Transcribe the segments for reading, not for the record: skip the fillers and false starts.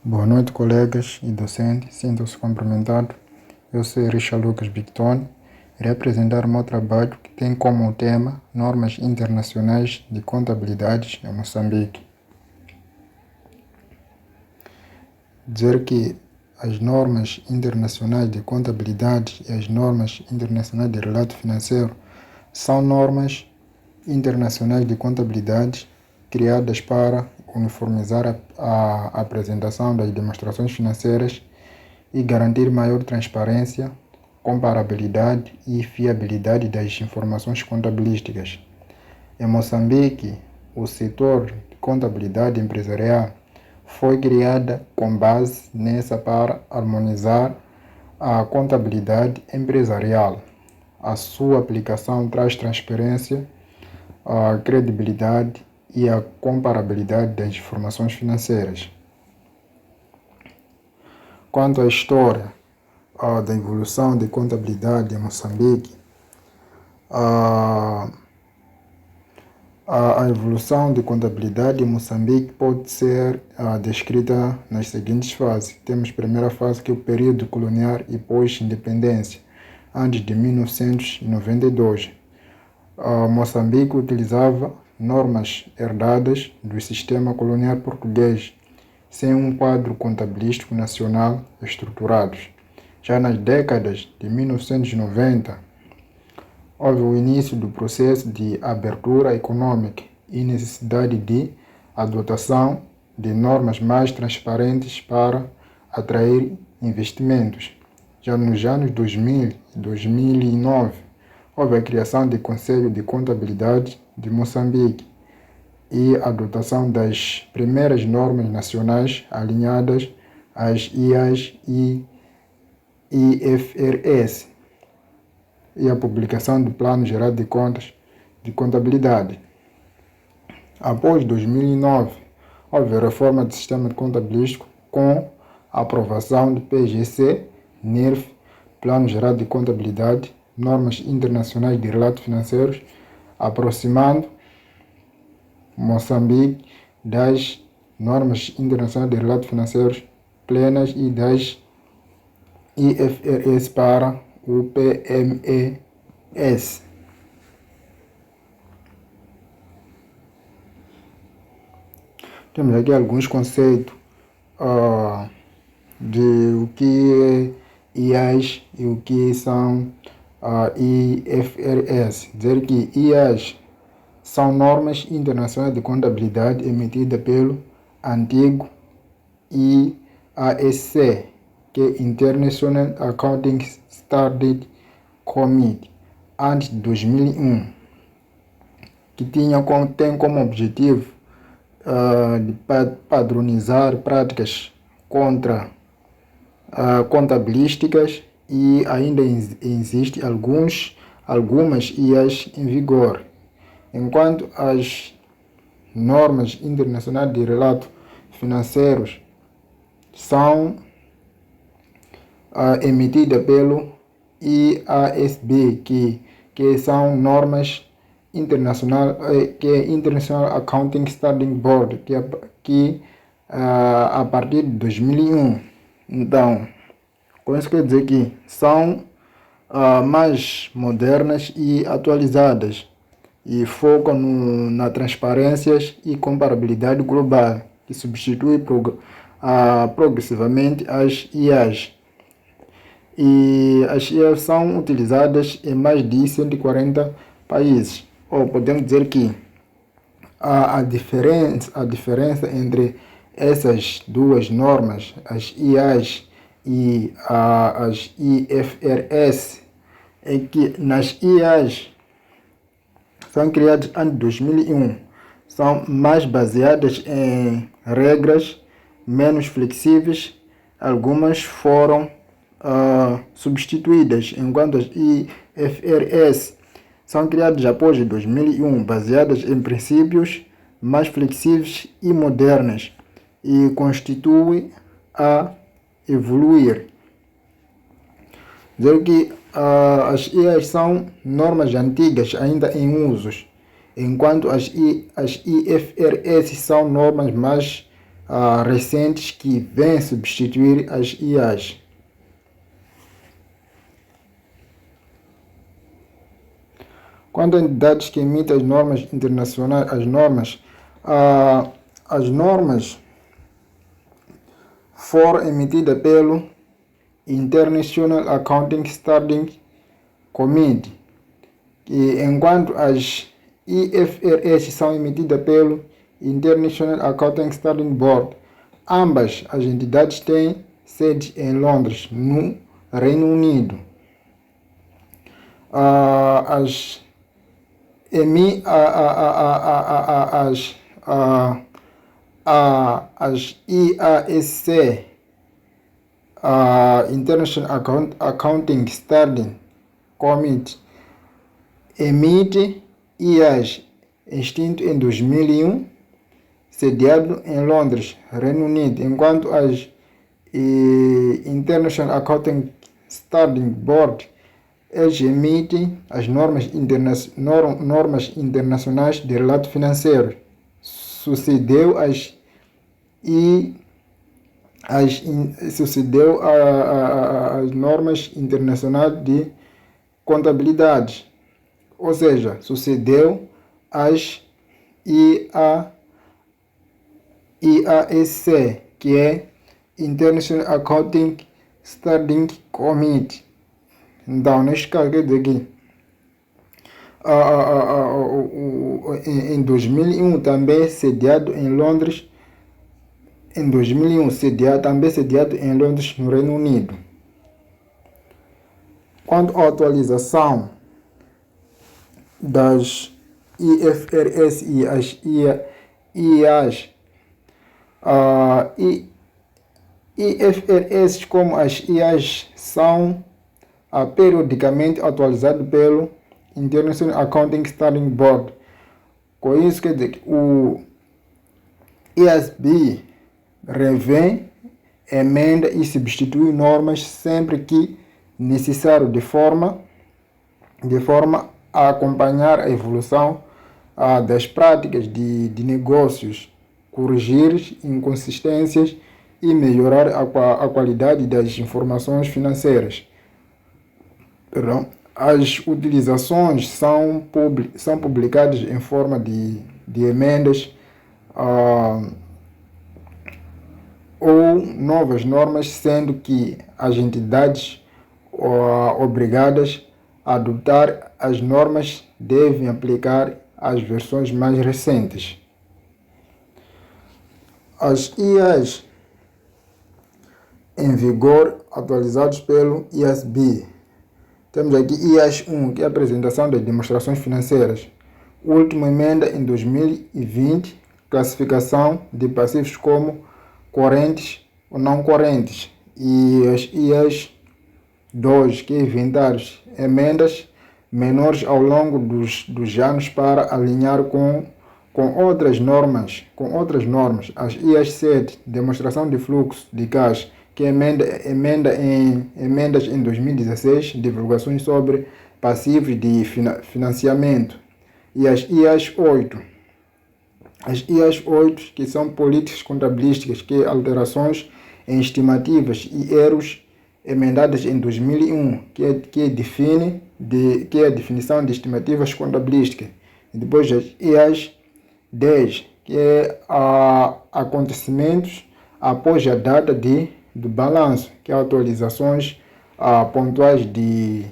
Boa noite, colegas e docentes. Sintam-se cumprimentados. Eu sou Richard Lucas Bicton. Irei apresentar o meu trabalho que tem como tema Normas Internacionais de Contabilidade em Moçambique. Dizer que as normas internacionais de contabilidade e as normas internacionais de relato financeiro são normas internacionais de contabilidade criadas para uniformizar a apresentação das demonstrações financeiras e garantir maior transparência, comparabilidade e fiabilidade das informações contabilísticas. Em Moçambique, o setor de contabilidade empresarial foi criada com base nessa para harmonizar a contabilidade empresarial. A sua aplicação traz transparência, a credibilidade e a comparabilidade das informações financeiras. Quanto à história da evolução de contabilidade em Moçambique, a evolução de contabilidade em Moçambique pode ser descrita nas seguintes fases. Temos a primeira fase, que é o período colonial e pós-independência, antes de 1992. Moçambique utilizava normas herdadas do sistema colonial português, sem um quadro contabilístico nacional estruturado. Já nas décadas de 1990, houve o início do processo de abertura econômica e necessidade de adotação de normas mais transparentes para atrair investimentos. Já nos anos 2000 e 2009, houve a criação do Conselho de Contabilidade de Moçambique e a adotação das primeiras normas nacionais alinhadas às IAS e IFRS e a publicação do Plano Geral de Contas de Contabilidade. Após 2009, houve a reforma do sistema contabilístico com a aprovação do PGC, NIRF, Plano Geral de Contabilidade, normas internacionais de relatos financeiros, aproximando Moçambique das normas internacionais de relatos financeiros plenas e das IFRS para o PMES. Temos aqui alguns conceitos de o que é IAS e o que são IFRS. Dizer que IAS são normas internacionais de contabilidade emitidas pelo antigo IASC, que é International Accounting Standards Committee, antes de 2001, que tem como objetivo de padronizar práticas contabilísticas, e ainda existe algumas IAs em vigor, enquanto as normas internacionais de relatos financeiros são emitidas pelo IASB, que são normas internacionais, que é International Accounting Standards Board, que a partir de 2001. Então, com isso quer dizer que são mais modernas e atualizadas e focam na transparência e comparabilidade global, que substitui progressivamente as IAs. E as IAs são utilizadas em mais de 140 países. Ou podemos dizer que a diferença entre essas duas normas, as IAs e as IFRS, é que nas IAs são criadas em 2001, são mais baseadas em regras menos flexíveis. Algumas foram substituídas, enquanto as IFRS são criadas após 2001, baseadas em princípios mais flexíveis e modernos, e constituem a evoluir. Dizer que as IAs são normas antigas ainda em usos, enquanto as IFRS são normas mais recentes que vêm substituir as IAs. Quanto a entidades que emitem as normas internacionais, as normas foram emitidas pelo International Accounting Standards Committee, enquanto as IFRS são emitidas pelo International Accounting Standards Board. Ambas as entidades têm sede em Londres, no Reino Unido. As IASC, International Accounting Standards Committee, emite IAS extinto em 2001, sediado em Londres, Reino Unido, enquanto as International Accounting Standards Board emite as normas internacionais de relato financeiro. Sucedeu as normas internacionais de contabilidade, ou seja, sucedeu as IASC, que é International Accounting Standards Committee. Então, neste caso, quer dizer que em 2001 também sediado em Londres, também sediado em Londres, no Reino Unido. Quanto à atualização das IFRS e as IAs, IFRS como as IAs são periodicamente atualizados pelo International Accounting Standards Board. Com isso, quer dizer que o IASB revê, emenda e substitui normas sempre que necessário, de forma a acompanhar a evolução das práticas de negócios, corrigir inconsistências e melhorar a qualidade das informações financeiras. As utilizações são publicadas em forma de emendas ou novas normas, sendo que as entidades obrigadas a adotar as normas devem aplicar as versões mais recentes. As IAs em vigor atualizados pelo IASB. Temos aqui IAS 1, que é a apresentação das demonstrações financeiras. Última emenda em 2020, classificação de passivos como correntes ou não correntes. E as IAS 2, que é inventários, emendas menores ao longo dos anos para alinhar com outras normas. As IAS 7, demonstração de fluxo de caixa, que emendas em 2016, divulgações sobre passivos de financiamento. E as IAS 8. As IAS 8, que são políticas contabilísticas, que alterações em estimativas e erros emendadas em 2001, que é a definição de estimativas contabilísticas. E depois as IAS 10, que é acontecimentos após a data do balanço, que é atualizações pontuais de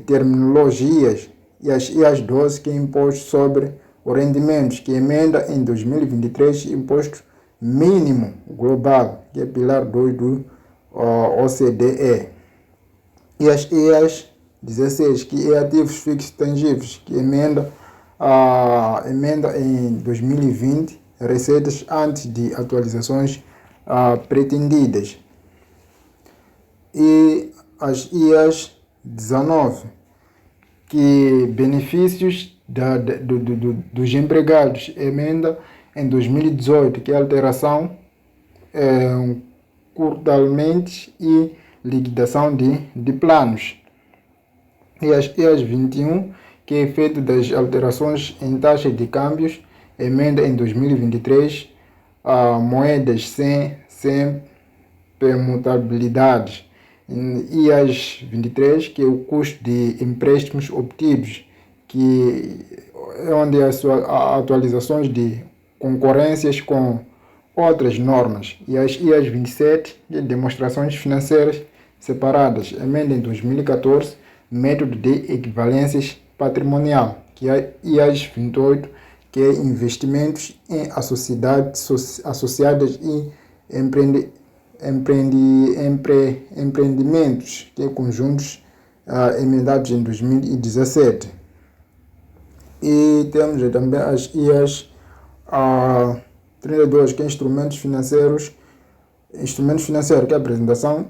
terminologias. E as IAS 12, que é imposto sobre o rendimento, que emenda em 2023 imposto mínimo global, que é pilar 2 do OCDE. E as IAS 16, que é ativos fixos tangíveis, que emenda em 2020 receitas antes de atualizações pretendidas. E as IAS 19, que benefícios dos empregados, emenda em 2018, que é alteração curtalmente e liquidação de planos. E as IAS 21, que é efeito das alterações em taxa de câmbios, emenda em 2023, moedas sem permutabilidade. IAS 23, que é o custo de empréstimos obtidos, que é onde as atualizações de concorrências com outras normas. E as IAS 27, que é demonstrações financeiras separadas, emenda em 2014, método de equivalências patrimonial, que é IAS 28, que é investimentos em associadas e empreendimentos, que é conjuntos emendados em 2017. E temos também as IAS 32, que é instrumentos financeiros, que é a apresentação,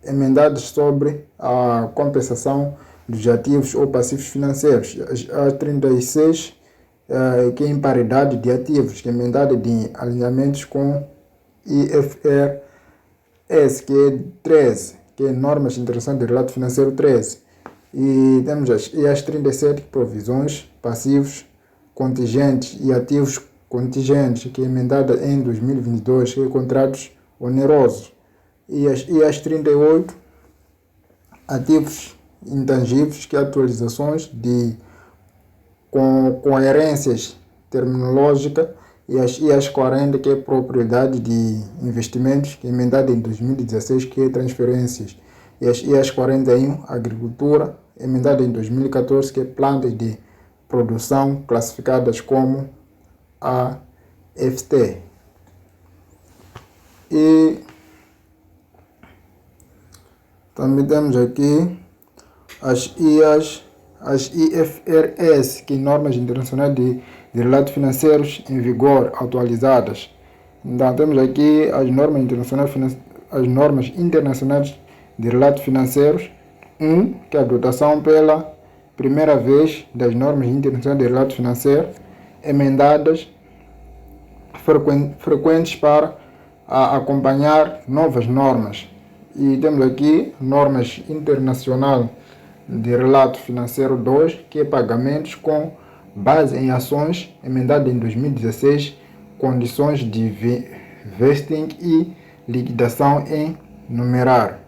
emendados sobre a compensação dos ativos ou passivos financeiros. A 36, que é imparidade de ativos, que é emendada de alinhamentos com IFRS, que é 13, que é normas de interação de relato financeiro 13. E temos as 37, provisões, passivos, contingentes e ativos contingentes, que é emendada em 2022, que é contratos onerosos. E as 38, ativos intangíveis, que é atualizações de coerências terminológicas. E as 40, que é propriedade de investimentos, que é emendada em 2016, que é transferências. E as 41, agricultura, emendada em 2014, que é plantas de produção classificadas como AFT. E também temos aqui as IFRS, que é normas internacionais de relatos financeiros em vigor atualizadas. Então temos aqui as normas internacionais de relatos financeiros, que é a adotação pela primeira vez das normas internacionais de relatos financeiros, emendadas, frequentes para acompanhar novas normas. E temos aqui normas internacionais de relato financeiro 2, que é pagamentos com base em ações, emendada em 2016, condições de vesting e liquidação em numerar.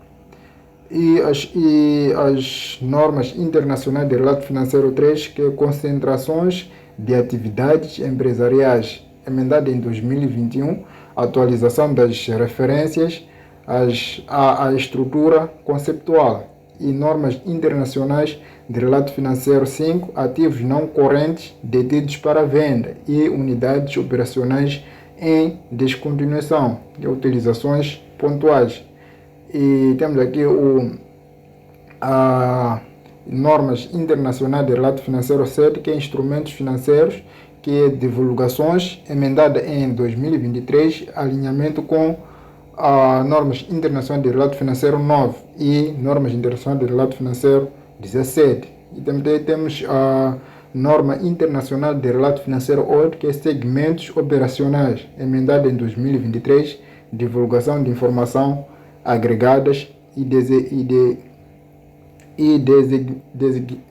E as normas internacionais de relato financeiro 3, que é concentrações de atividades empresariais, emendada em 2021, atualização das referências à estrutura conceptual. E normas internacionais de relato financeiro 5, ativos não correntes detidos para venda e unidades operacionais em descontinuação, de utilizações pontuais. E temos aqui normas internacionais de relato financeiro 7, que é instrumentos financeiros, que é divulgações, emendada em 2023, alinhamento com normas internacionais de relato financeiro 9 e normas internacionais de relato financeiro 17. E também temos a norma internacional de relato financeiro 8, que é segmentos operacionais, emendada em 2023, divulgação de informação agregadas e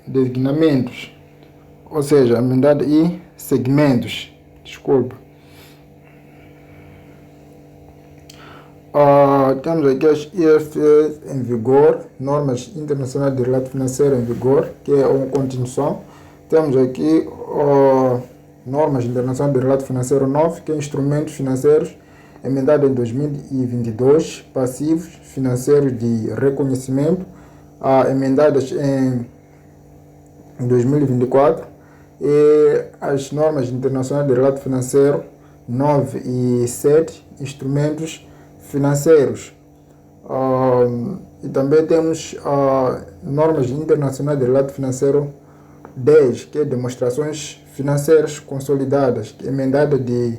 designamentos, ou seja, emendada e segmentos. Temos aqui as IFRS em vigor, normas internacionais de relato financeiro em vigor, que é uma continuação. Temos aqui normas internacionais de relato financeiro 9, que é instrumentos financeiros, emendada em 2022, passivos financeiros de reconhecimento, emendadas em 2024, e as normas internacionais de relato financeiro 9 e 7, instrumentos financeiros. E também temos normas internacionais de relato financeiro 10, que é demonstrações financeiras consolidadas, que é emendada de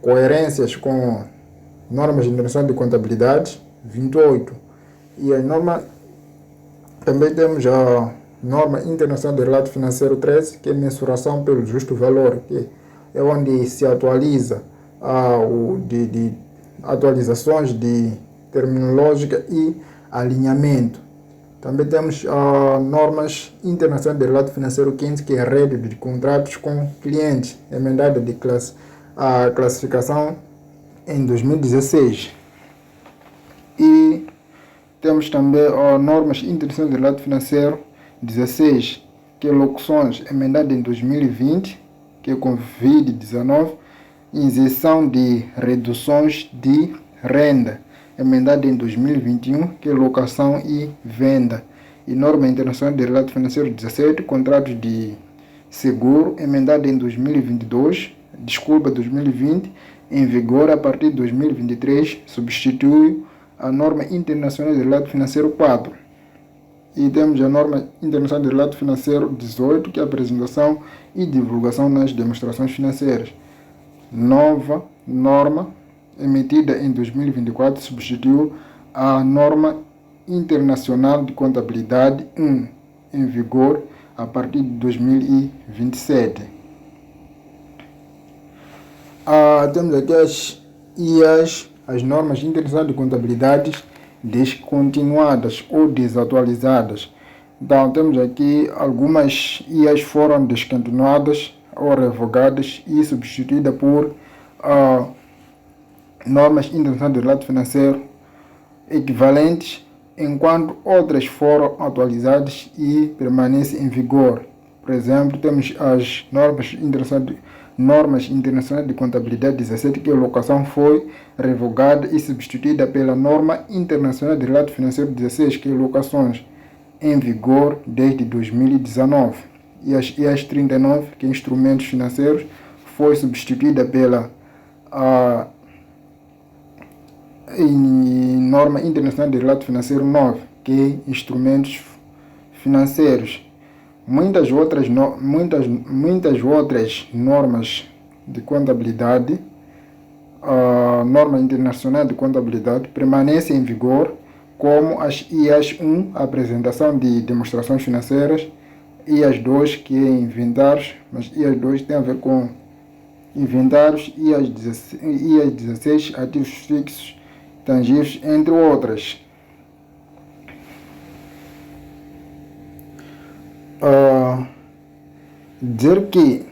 coerências com normas internacionais de contabilidade 28. E a norma, também temos a norma internacional de relato financeiro 13, que é mensuração pelo justo valor, que é onde se atualiza atualizações de terminológica e alinhamento. Também temos normas internacionais de relato financeiro 15, que é a rede de contratos com clientes, emendada de classificação em 2016. E temos também normas internacionais de relato financeiro 16, que é locuções emendada em 2020, que é com Covid-19, isenção de reduções de renda, emendada em 2021, que é locação e venda. E norma internacional de relato financeiro 17, contratos de seguro, emendada em 2020, em vigor a partir de 2023, substitui a norma internacional de relato financeiro 4. E temos a norma internacional de relato financeiro 18, que é a apresentação e divulgação nas demonstrações financeiras. Nova norma emitida em 2024 substituiu a norma internacional de contabilidade 1, em vigor a partir de 2027. Temos aqui as IAs, as normas internacionais de contabilidade descontinuadas ou desatualizadas. Então, temos aqui algumas IAs foram descontinuadas ou revogadas e substituídas por normas internacionais de relato financeiro equivalentes, enquanto outras foram atualizadas e permanecem em vigor. Por exemplo, temos as normas internacionais de contabilidade 17, que a locação foi revogada e substituída pela norma internacional de relato financeiro 16, que é locações, em vigor desde 2019. E as IAs 39, que é instrumentos financeiros, foi substituída pela norma internacional de relato financeiro 9, que é instrumentos financeiros. Muitas outras normas de contabilidade, a norma internacional de contabilidade, permanecem em vigor, como as IAs 1, apresentação de demonstrações financeiras, IAs 2, que é inventários, mas IAs 2 tem a ver com inventários, IAs 16, ativos fixos, tangíveis, entre outras. Dizer que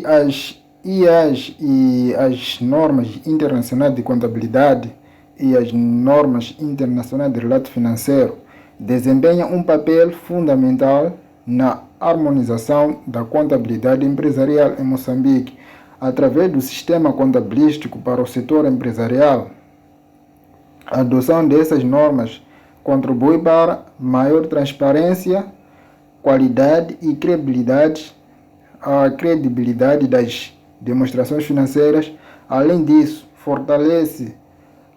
as IAs e as normas internacionais de contabilidade e as normas internacionais de relato financeiro desempenham um papel fundamental na harmonização da contabilidade empresarial em Moçambique, através do sistema contabilístico para o setor empresarial. A adoção dessas normas contribui para maior transparência, qualidade e credibilidade das demonstrações financeiras. Além disso, fortalece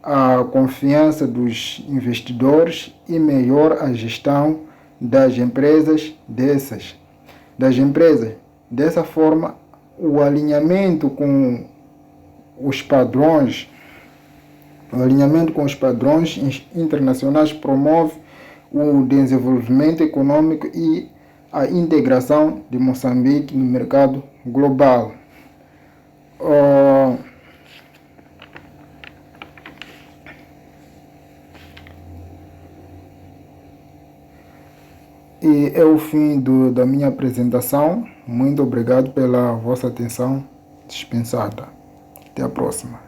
a confiança dos investidores e melhora a gestão das empresas. Dessa forma, o alinhamento com os padrões internacionais promove o desenvolvimento econômico e a integração de Moçambique no mercado global. E é o fim da minha apresentação. Muito obrigado pela vossa atenção dispensada. Até a próxima.